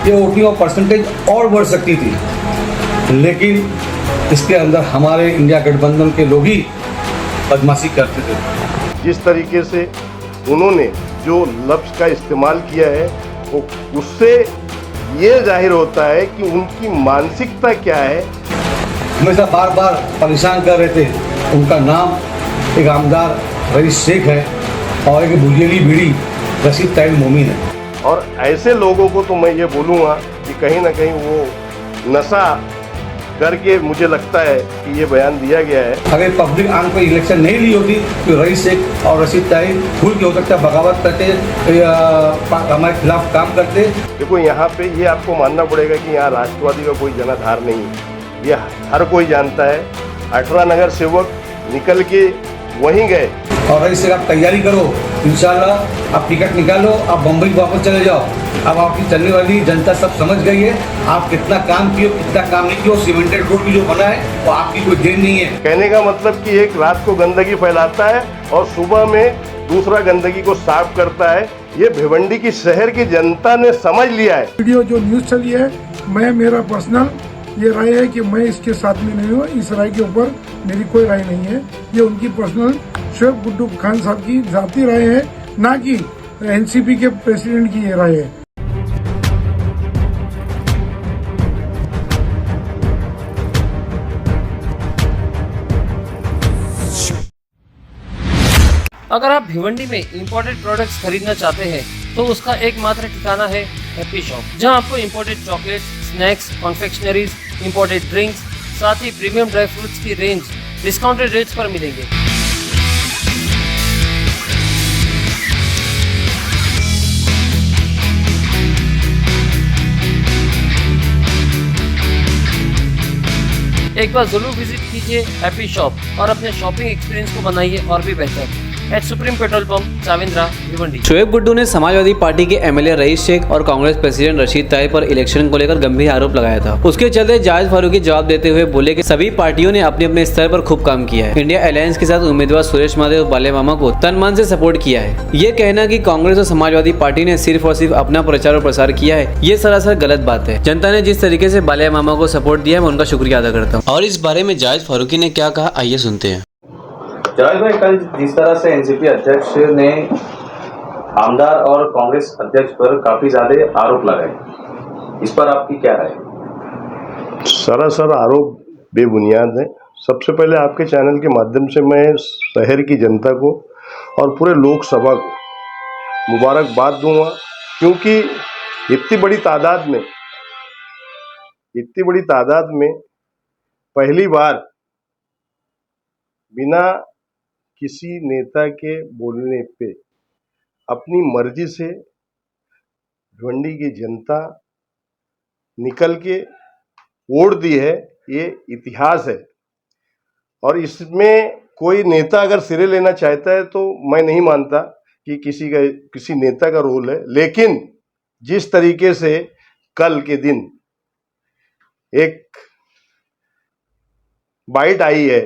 ये voting percentage और बढ़ सकती थी, लेकिन इसके अंदर हमारे इंडिया गठबंधन के लोग ही बदमाशी करते थे। जिस तरीके से उन्होंने जो लफ्ज़ का इस्तेमाल किया है वो उससे ये जाहिर होता है कि उनकी मानसिकता क्या है। हमेशा बार बार परेशान कर रहे थे। उनका नाम एक आमदार रईस शेख है और एक बुलियली बीड़ी रशीद तैयब मोमिन है। और ऐसे लोगों को तो मैं ये बोलूँगा कि कहीं ना कहीं वो नशा करके मुझे लगता है कि ये बयान दिया गया है। अगर पब्लिक आन पर इलेक्शन नहीं ली होती तो रईस शेख और रशीद तैयब भूल के हो सकता है बगावत करते, हमारे खिलाफ काम करते। देखो यहाँ पे ये आपको मानना पड़ेगा कि यहाँ राष्ट्रवादी का कोई जनाधार नहीं है, ये हर कोई जानता है। 18 नगर सेवक निकल के वहीं गए। और रईस शेख आप तैयारी करो, इंशाल्लाह आप टिकट निकालो, आप बम्बई वापस चले जाओ। अब आपकी चलने वाली जनता सब समझ गई है आप कितना काम किए कितना काम नहीं किया। सीमेंटेड रोड भी जो बना है वो आपकी कोई देन नहीं है। कहने का मतलब कि एक रात को गंदगी फैलाता है और सुबह में दूसरा गंदगी को साफ करता है। ये भिवंडी की शहर की जनता ने समझ लिया है। वीडियो जो न्यूज़ चली है, मेरा पर्सनल ये राय है कि मैं इसके साथ में नहीं हूँ। इस राय के ऊपर मेरी कोई राय नहीं है। ये उनकी पर्सनल शोएब गुड्डू खान साहब की जाती राय है, ना कि एनसीपी के प्रेसिडेंट की ये राय है। अगर आप भिवंडी में इंपोर्टेड प्रोडक्ट्स खरीदना चाहते हैं तो उसका एकमात्र ठिकाना है हैप्पी शॉप, जहां आपको imported chocolates, snacks, confectioneries, imported drinks, साथ ही प्रीमियम ड्राई फ्रूट्स की रेंज डिस्काउंटेड रेट्स पर मिलेंगे। एक बार जरूर विजिट कीजिए हैप्पी शॉप और अपने शॉपिंग एक्सपीरियंस को बनाइए और भी बेहतर। At supreme petrol pump Chavindra Bhiwandi. Shoaib Guddu ने समाजवादी पार्टी के एमएलए रईस शेख और कांग्रेस प्रेसिडेंट रशीद तैयब पर इलेक्शन को लेकर गंभीर आरोप लगाया था। उसके चलते जाहिद फारूकी जवाब देते हुए बोले कि सभी पार्टियों ने अपने अपने स्तर पर खूब काम किया है। इंडिया अलायंस के साथ उम्मीदवार सुरेश महादेव बाले मामा को तन मन से सपोर्ट किया है। ये कहना कि कांग्रेस और समाजवादी पार्टी ने सिर्फ और सिर्फ अपना प्रचार और प्रसार किया है, ये सरासर गलत बात है। जनता ने जिस तरीके से बाले मामा को सपोर्ट दिया है मैं उनका शुक्रिया अदा करता हूँ। और इस बारे में जाहिद फारूकी ने क्या कहा, आइए सुनते हैं। जावेद भाई, कल जिस तरह से एनसीपी अध्यक्ष ने आमदार और कांग्रेस अध्यक्ष पर काफी ज्यादा आरोप लगाए, इस पर आपकी क्या राय? सरासर आरोप बेबुनियाद है। सबसे पहले आपके चैनल के माध्यम से मैं शहर की जनता को और पूरे लोकसभा को मुबारकबाद दूंगा, क्योंकि इतनी बड़ी तादाद में पहली बार बिना किसी नेता के बोलने पे अपनी मर्जी से भिवंडी की जनता निकल के वोट दी है, ये इतिहास है। और इसमें कोई नेता अगर सिरे लेना चाहता है तो मैं नहीं मानता कि किसी नेता का रोल है। लेकिन जिस तरीके से कल के दिन एक बाइट आई है,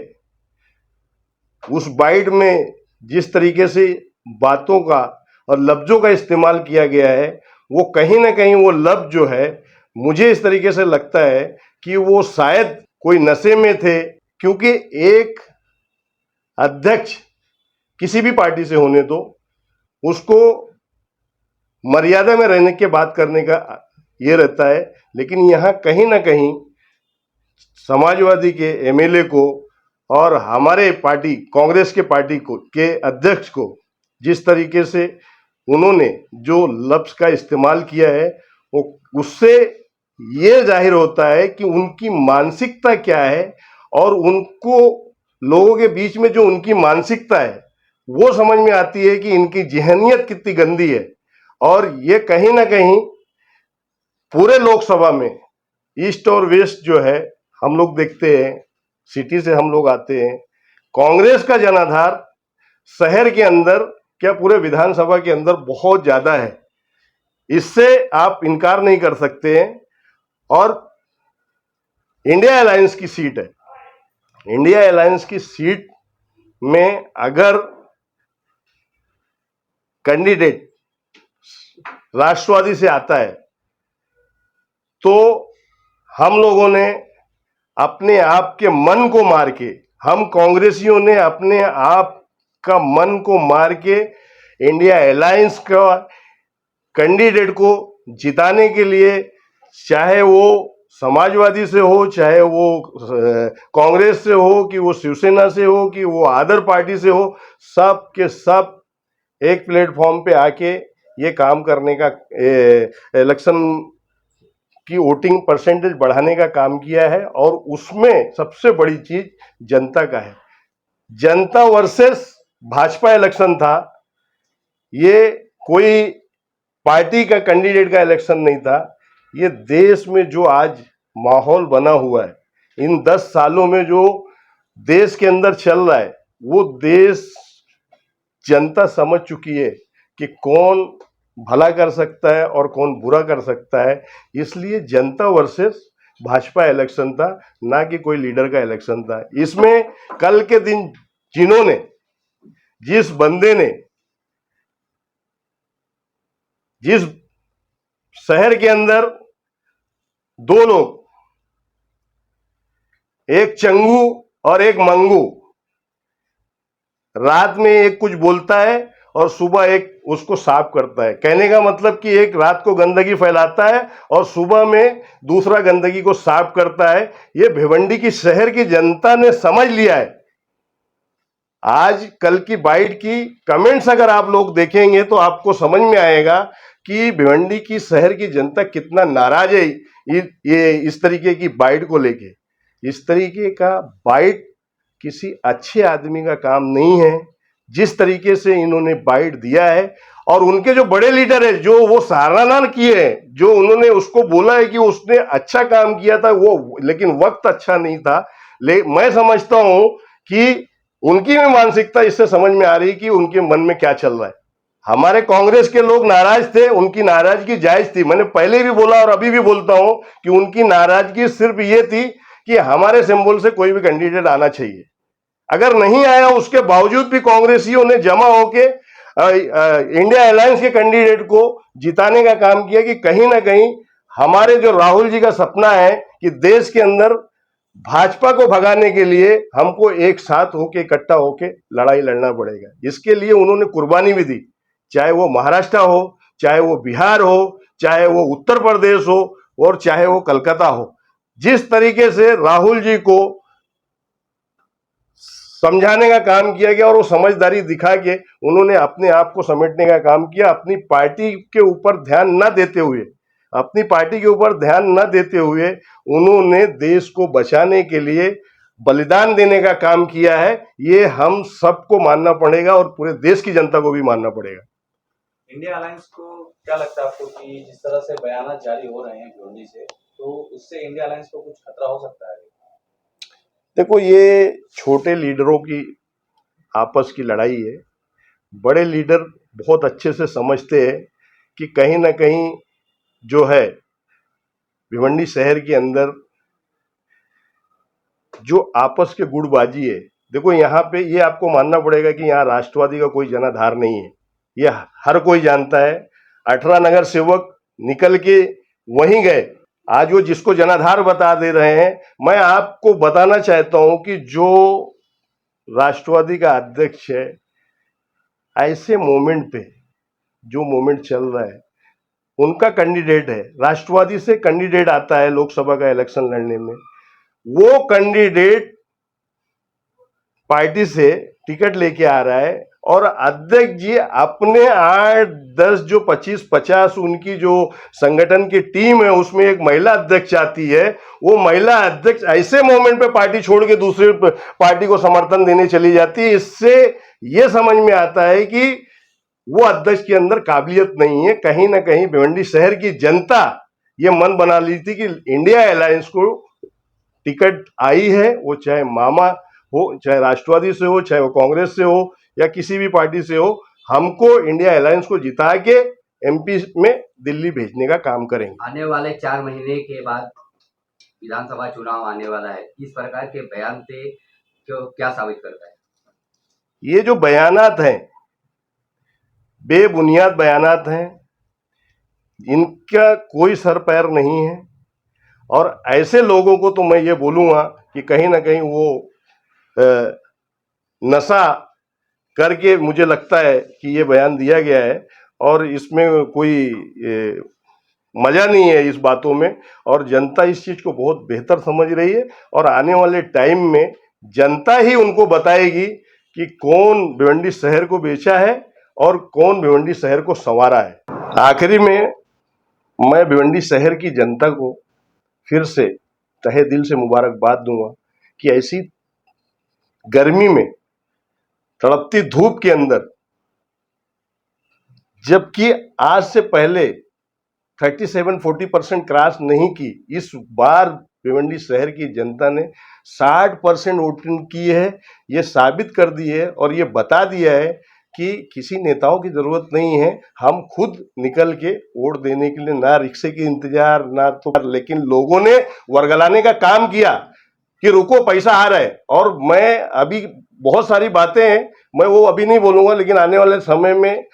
उस बाइट में जिस तरीके से बातों का और लफ्जों का इस्तेमाल किया गया है, वो कहीं ना कहीं वो लफ्ज जो है, मुझे इस तरीके से लगता है कि वो शायद कोई नशे में थे। क्योंकि एक अध्यक्ष किसी भी पार्टी से होने तो उसको मर्यादा में रहने के बात करने का ये रहता है। लेकिन यहाँ कहीं ना कहीं समाजवादी के एमएलए को और हमारे पार्टी कांग्रेस के पार्टी को के अध्यक्ष को जिस तरीके से उन्होंने जो लफ्ज़ का इस्तेमाल किया है, वो उससे ये जाहिर होता है कि उनकी मानसिकता क्या है। और उनको लोगों के बीच में जो उनकी मानसिकता है वो समझ में आती है कि इनकी जहनियत कितनी गंदी है। और ये कहीं ना कहीं पूरे लोकसभा में ईस्ट और वेस्ट जो है, हम लोग देखते हैं, सिटी से हम लोग आते हैं, कांग्रेस का जनाधार शहर के अंदर क्या पूरे विधानसभा के अंदर बहुत ज्यादा है, इससे आप इनकार नहीं कर सकते हैं। और इंडिया अलायंस की सीट है, इंडिया अलायंस की सीट में अगर कैंडिडेट राष्ट्रवादी से आता है तो हम लोगों ने अपने आप के मन को मार के, हम कांग्रेसियों ने अपने आप का मन को मार के इंडिया अलायंस का कैंडिडेट को जिताने के लिए, चाहे वो समाजवादी से हो, चाहे वो कांग्रेस से हो, कि वो शिवसेना से हो, कि वो अदर पार्टी से हो, सब के सब एक प्लेटफॉर्म पे आके ये काम करने का, इलेक्शन की वोटिंग परसेंटेज बढ़ाने का काम किया है। और उसमें सबसे बड़ी चीज जनता का है। जनता वर्सेस भाजपा इलेक्शन था, ये कोई पार्टी का कैंडिडेट का इलेक्शन नहीं था। ये देश में जो आज माहौल बना हुआ है, इन 10 सालों में जो देश के अंदर चल रहा है, वो देश जनता समझ चुकी है कि कौन भला कर सकता है और कौन बुरा कर सकता है। इसलिए जनता वर्सेस भाजपा इलेक्शन था, ना कि कोई लीडर का इलेक्शन था। इसमें कल के दिन जिन्होंने, जिस बंदे ने, जिस शहर के अंदर 2 लोग, एक चंगू और एक मंगू, रात में एक कुछ बोलता है और सुबह एक उसको साफ करता है। कहने का मतलब कि एक रात को गंदगी फैलाता है और सुबह में दूसरा गंदगी को साफ करता है। ये भिवंडी की शहर की जनता ने समझ लिया है। आज कल की बाइट की कमेंट्स अगर आप लोग देखेंगे तो आपको समझ में आएगा कि भिवंडी की शहर की जनता कितना नाराज है ये इस तरीके की बाइट को लेके। इस तरीके का बाइट किसी अच्छे आदमी का काम नहीं है। जिस तरीके से इन्होंने बाइट दिया है, और उनके जो बड़े लीडर है, जो वो सराहना किए हैं, जो उन्होंने उसको बोला है कि उसने अच्छा काम किया था, वो लेकिन वक्त अच्छा नहीं था। मैं समझता हूं कि उनकी भी मानसिकता इससे समझ में आ रही कि उनके मन में क्या चल रहा है। हमारे कांग्रेस के लोग नाराज थे, उनकी नाराजगी जायज थी। मैंने पहले भी बोला और अभी भी बोलता हूं कि उनकी नाराजगी सिर्फ ये थी कि हमारे सिंबल से कोई भी कैंडिडेट आना चाहिए। अगर नहीं आया, उसके बावजूद भी कांग्रेसियों ने जमा होके इंडिया अलायंस के कैंडिडेट को जिताने का काम किया कि कहीं ना कहीं हमारे जो राहुल जी का सपना है कि देश के अंदर भाजपा को भगाने के लिए हमको एक साथ होके, इकट्ठा होके लड़ाई लड़ना पड़ेगा। इसके लिए उन्होंने कुर्बानी भी दी, चाहे वो महाराष्ट्र हो, चाहे वो बिहार हो, चाहे वो उत्तर प्रदेश हो, और चाहे वो कलकत्ता हो। जिस तरीके से राहुल जी को समझाने का काम किया गया और वो समझदारी दिखा के उन्होंने अपने आप को समेटने का काम किया, अपनी पार्टी के ऊपर ध्यान न देते हुए, अपनी पार्टी के ऊपर ध्यान न देते हुए उन्होंने देश को बचाने के लिए बलिदान देने का काम किया है। ये हम सबको मानना पड़ेगा और पूरे देश की जनता को भी मानना पड़ेगा। इंडिया अलायंस को क्या लगता है आपको कि जिस तरह से बयान जारी हो रहे हैं भिवंडी से, तो उससे इंडिया अलायंस को कुछ खतरा हो सकता है? देखो, ये छोटे लीडरों की आपस की लड़ाई है। बड़े लीडर बहुत अच्छे से समझते हैं कि कहीं ना कहीं जो है भिवंडी शहर के अंदर जो आपस के गुटबाजी है, देखो यहाँ पे ये आपको मानना पड़ेगा कि यहाँ राष्ट्रवादी का कोई जनाधार नहीं है। ये हर कोई जानता है। 18 नगर सेवक निकल के वहीं गए। आज वो जिसको जनाधार बता दे रहे हैं, मैं आपको बताना चाहता हूं कि जो राष्ट्रवादी का अध्यक्ष है, ऐसे मोमेंट पे जो मोमेंट चल रहा है, उनका कैंडिडेट है, राष्ट्रवादी से कैंडिडेट आता है लोकसभा का इलेक्शन लड़ने में, वो कैंडिडेट पार्टी से टिकट लेके आ रहा है और अध्यक्ष जी अपने 8-10 जो 25-50 उनकी जो संगठन की टीम है उसमें एक महिला अध्यक्ष आती है। वो महिला अध्यक्ष ऐसे मोमेंट पे पार्टी छोड़ के दूसरे पार्टी को समर्थन देने चली जाती है। इससे ये समझ में आता है कि वो अध्यक्ष के अंदर काबिलियत नहीं है। कहीं ना कहीं भिवंडी शहर की जनता ये मन बना ली थी कि इंडिया अलायंस को टिकट आई है, वो चाहे मामा हो, चाहे राष्ट्रवादी से हो, चाहे वो कांग्रेस से हो या किसी भी पार्टी से हो, हमको इंडिया अलायंस को जिता के एमपी में दिल्ली भेजने का काम करेंगे। आने वाले 4 महीने के बाद विधानसभा चुनाव आने वाला है। इस प्रकार के बयान से क्या साबित करता है? ये जो बयानात हैं बेबुनियाद बयानात हैं, इनका कोई सर पैर नहीं है। और ऐसे लोगों को तो मैं ये बोलूँगा कि कहीं ना कहीं वो नशा करके मुझे लगता है कि ये बयान दिया गया है, और इसमें कोई मजा नहीं है इस बातों में, और जनता इस चीज को बहुत बेहतर समझ रही है, और आने वाले टाइम में जनता ही उनको बताएगी कि कौन भिवंडी शहर को बेचा है और कौन भिवंडी शहर को संवारा है। आखिरी में मैं भिवंडी शहर की जनता को फिर से तहे दिल से मुबारकबाद दूंगा कि ऐसी गर्मी में, तड़पती धूप के अंदर, जबकि आज से पहले 37-40% क्रॉस नहीं की, इस बार भिवंडी शहर की जनता ने 60% वोटिंग की है। ये साबित कर दी है और ये बता दिया है कि किसी नेताओं की जरूरत नहीं है, हम खुद निकल के वोट देने के लिए, ना रिक्शे की इंतजार ना तो, लेकिन लोगों ने वर्गलाने का काम किया कि रुको पैसा आ रहा है। और मैं अभी बहुत सारी बातें हैं, मैं वो अभी नहीं बोलूंगा, लेकिन आने वाले समय में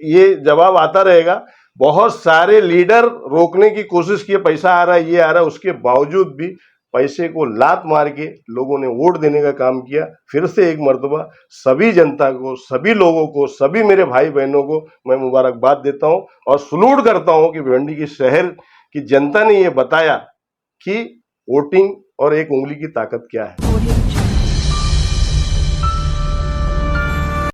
ये जवाब आता रहेगा। बहुत सारे लीडर रोकने की कोशिश किए, पैसा आ रहा है, ये आ रहा है, उसके बावजूद भी पैसे को लात मार के लोगों ने वोट देने का काम किया। फिर से एक मर्तबा सभी जनता को, सभी लोगों को, सभी मेरे भाई बहनों को मैं मुबारकबाद देता हूं और सलूट करता हूं कि भिवंडी की शहर की जनता ने ये बताया कि वोटिंग और एक उंगली की ताकत क्या है।